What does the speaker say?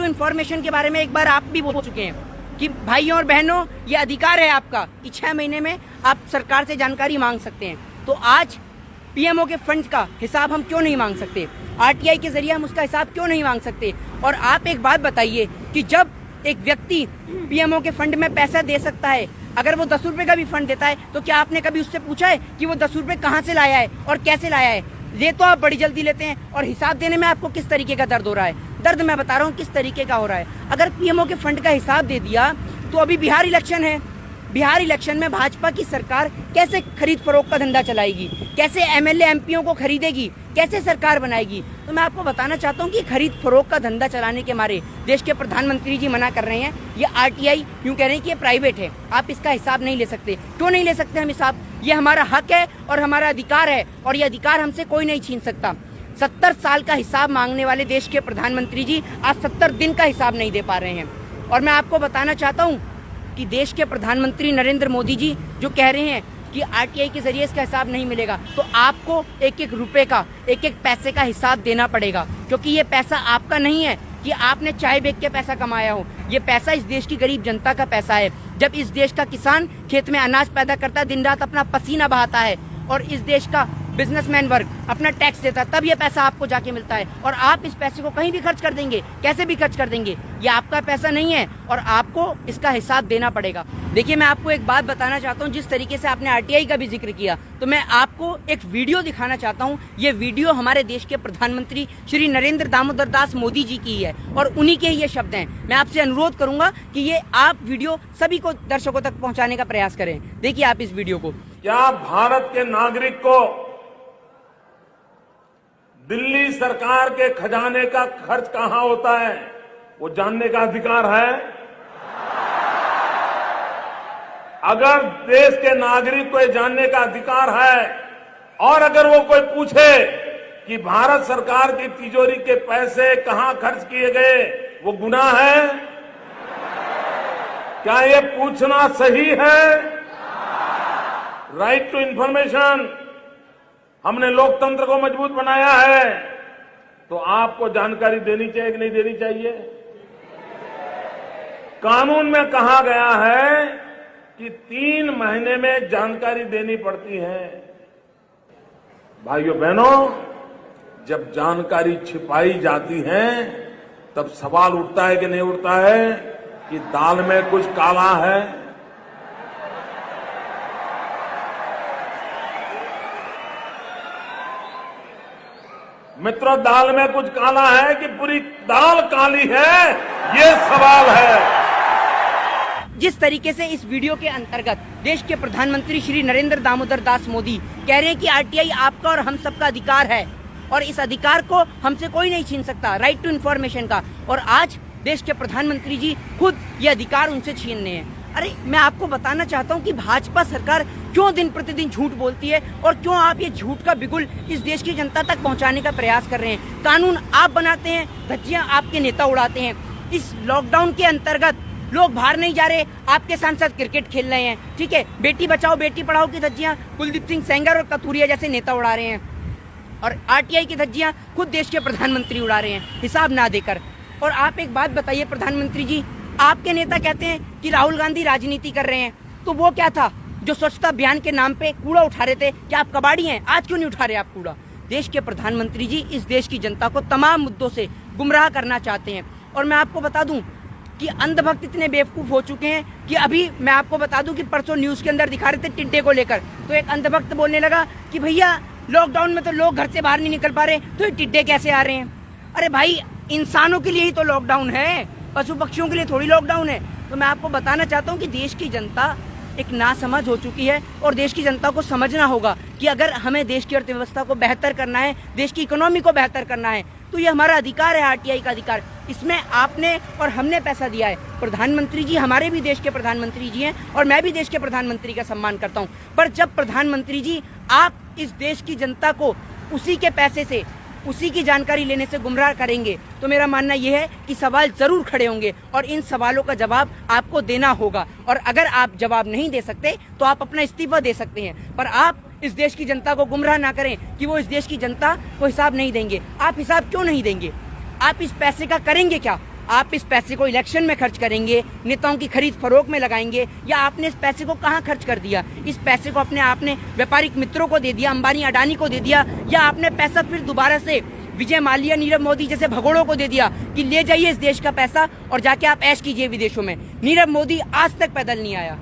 To information के बारे में एक बार आप भी बोल चुके हैं कि भाइयों और बहनों, ये अधिकार है आपका कि 6 महीने में आप सरकार से जानकारी मांग सकते हैं। तो आज पीएमओ के फंड का हिसाब हम क्यों नहीं मांग सकते? आरटीआई के जरिए हम उसका हिसाब क्यों नहीं मांग सकते? और आप एक बात बताइए कि जब एक व्यक्ति पीएमओ के फंड में पैसा दे सकता है, अगर वो 10 रुपए का भी फंड देता है, तो क्या आपने कभी उससे पूछा है कि वो 10 रुपए कहाँ से लाया है और कैसे लाया है? ये तो आप बड़ी जल्दी लेते हैं और हिसाब देने में आपको किस तरीके का दर्द हो रहा है? दर्द मैं बता रहा हूँ किस तरीके का हो रहा है। अगर पीएमओ के फंड का हिसाब दे दिया तो अभी बिहार इलेक्शन है, बिहार इलेक्शन में भाजपा की सरकार कैसे खरीद फरोख्त का धंधा चलाएगी, कैसे एमएलए एमपीओ को खरीदेगी, कैसे सरकार बनाएगी? तो मैं आपको बताना चाहता हूँ कि खरीद फरोख्त का धंधा चलाने के मारे देश के प्रधानमंत्री जी मना कर रहे हैं। ये आरटीआई यूँ कह रहे हैं कि ये प्राइवेट है, आप इसका हिसाब नहीं ले सकते। क्यों नहीं ले सकते हम हिसाब? ये हमारा हक है और हमारा अधिकार है और ये अधिकार हमसे कोई नहीं छीन सकता। 70 साल का हिसाब मांगने वाले देश के प्रधानमंत्री जी आज 70 दिन का हिसाब नहीं दे पा रहे हैं। और मैं आपको बताना चाहता हूँ कि देश के प्रधानमंत्री नरेंद्र मोदी जी जो कह रहे हैं कि आरटीआई के जरिए इसका हिसाब नहीं मिलेगा, तो आपको एक एक रुपए का, एक एक पैसे का हिसाब देना पड़ेगा, क्योंकि ये पैसा आपका नहीं है कि आपने चाय बेच के पैसा कमाया हो। ये पैसा इस देश की गरीब जनता का पैसा है। जब इस देश का किसान खेत में अनाज पैदा करता है, दिन रात अपना पसीना बहाता है, और इस देश का बिजनेसमैन वर्ग अपना टैक्स देता है, तब ये पैसा आपको जाके मिलता है। और आप इस पैसे को कहीं भी खर्च कर देंगे, कैसे भी खर्च कर देंगे। ये आपका पैसा नहीं है और आपको इसका हिसाब देना पड़ेगा। देखिए, मैं आपको एक बात बताना चाहता हूँ, जिस तरीके से आपने आरटीआई का भी जिक्र किया, तो मैं आपको एक वीडियो दिखाना चाहता हूँ। ये वीडियो हमारे देश के प्रधानमंत्री श्री नरेंद्र दामोदर दास मोदी जी की है और उन्हीं के ये शब्द हैं। मैं आपसे अनुरोध करूंगा कि ये आप वीडियो सभी को, दर्शकों तक पहुंचाने का प्रयास करें। देखिए आप इस वीडियो को। क्या भारत के नागरिक को दिल्ली सरकार के खजाने का खर्च कहां होता है वो जानने का अधिकार है? अगर देश के नागरिक को ये जानने का अधिकार है और अगर वो कोई पूछे कि भारत सरकार की तिजोरी के पैसे कहां खर्च किए गए, वो गुनाह है? क्या ये पूछना सही है? राइट टू इंफॉर्मेशन, हमने लोकतंत्र को मजबूत बनाया है, तो आपको जानकारी देनी चाहिए कि नहीं देनी चाहिए? कानून में कहा गया है कि 3 महीने में जानकारी देनी पड़ती है। भाइयों बहनों, जब जानकारी छिपाई जाती है तब सवाल उठता है कि नहीं उठता है कि दाल में कुछ काला है? मित्रों, दाल में कुछ काला है कि पूरी दाल काली है, ये सवाल है। जिस तरीके से इस वीडियो के अंतर्गत देश के प्रधानमंत्री श्री नरेंद्र दामोदर दास मोदी कह रहे हैं कि आरटीआई आपका और हम सबका अधिकार है और इस अधिकार को हमसे कोई नहीं छीन सकता, राइट टू इन्फॉर्मेशन का, और आज देश के प्रधानमंत्री जी खुद ये अधिकार उनसे छीन रहे हैं। अरे, मैं आपको बताना चाहता हूँ कि भाजपा सरकार क्यों दिन प्रतिदिन झूठ बोलती है और क्यों आप ये झूठ का बिगुल इस देश की जनता तक पहुंचाने का प्रयास कर रहे हैं। कानून आप बनाते हैं, धज्जियां आपके नेता उड़ाते हैं। इस लॉकडाउन के अंतर्गत लोग बाहर नहीं जा रहे, आपके सांसद क्रिकेट खेल रहे हैं, ठीक है। बेटी बचाओ बेटी पढ़ाओ की धज्जियां कुलदीप सिंह सेंगर और कथूरिया जैसे नेता उड़ा रहे हैं, और आरटीआई की धज्जियां खुद देश के प्रधानमंत्री उड़ा रहे हैं हिसाब ना देकर। और आप एक बात बताइए प्रधानमंत्री जी, आपके नेता कहते हैं कि राहुल गांधी राजनीति कर रहे हैं, तो वो क्या था जो स्वच्छता अभियान के नाम पे कूड़ा उठा रहे थे? क्या आप कबाड़ी हैं? आज क्यों नहीं उठा रहे आप कूड़ा? देश के प्रधानमंत्री जी इस देश की जनता को तमाम मुद्दों से गुमराह करना चाहते हैं। और मैं आपको बता दूं कि अंधभक्त इतने बेवकूफ हो चुके हैं कि अभी मैं आपको बता दूं कि परसों न्यूज के अंदर दिखा रहे थे टिड्डे को लेकर, तो एक अंधभक्त बोलने लगा कि भैया लॉकडाउन में तो लोग घर से बाहर नहीं निकल पा रहे, तो ये टिड्डे कैसे आ रहे हैं? अरे भाई, इंसानों के लिए ही तो लॉकडाउन है, पशु पक्षियों के लिए थोड़ी लॉकडाउन है। तो मैं आपको बताना चाहता हूँ कि देश की जनता एक नासमझ हो चुकी है और देश की जनता को समझना होगा कि अगर हमें देश की अर्थव्यवस्था को बेहतर करना है, देश की इकोनॉमी को बेहतर करना है, तो ये हमारा अधिकार है, आरटीआई का अधिकार। इसमें आपने और हमने पैसा दिया है। प्रधानमंत्री जी हमारे भी देश के प्रधानमंत्री जी हैं और मैं भी देश के प्रधानमंत्री का सम्मान करता हूँ, पर जब प्रधानमंत्री जी आप इस देश की जनता को उसी के पैसे से, उसी की जानकारी लेने से गुमराह करेंगे, तो मेरा मानना यह है कि सवाल जरूर खड़े होंगे और इन सवालों का जवाब आपको देना होगा। और अगर आप जवाब नहीं दे सकते तो आप अपना इस्तीफा दे सकते हैं, पर आप इस देश की जनता को गुमराह ना करें कि वो इस देश की जनता को हिसाब नहीं देंगे। आप हिसाब क्यों नहीं देंगे? आप इस पैसे का करेंगे क्या? आप इस पैसे को इलेक्शन में खर्च करेंगे, नेताओं की खरीद फरोख्त में लगाएंगे, या आपने इस पैसे को कहाँ खर्च कर दिया? इस पैसे को आपने व्यापारिक मित्रों को दे दिया, अंबानी अडानी को दे दिया, या आपने पैसा फिर दोबारा से विजय माल्या, नीरव मोदी जैसे भगोड़ों को दे दिया कि ले जाइए इस देश का पैसा और जाके आप ऐश कीजिए विदेशों में? नीरव मोदी आज तक पैदल नहीं आया।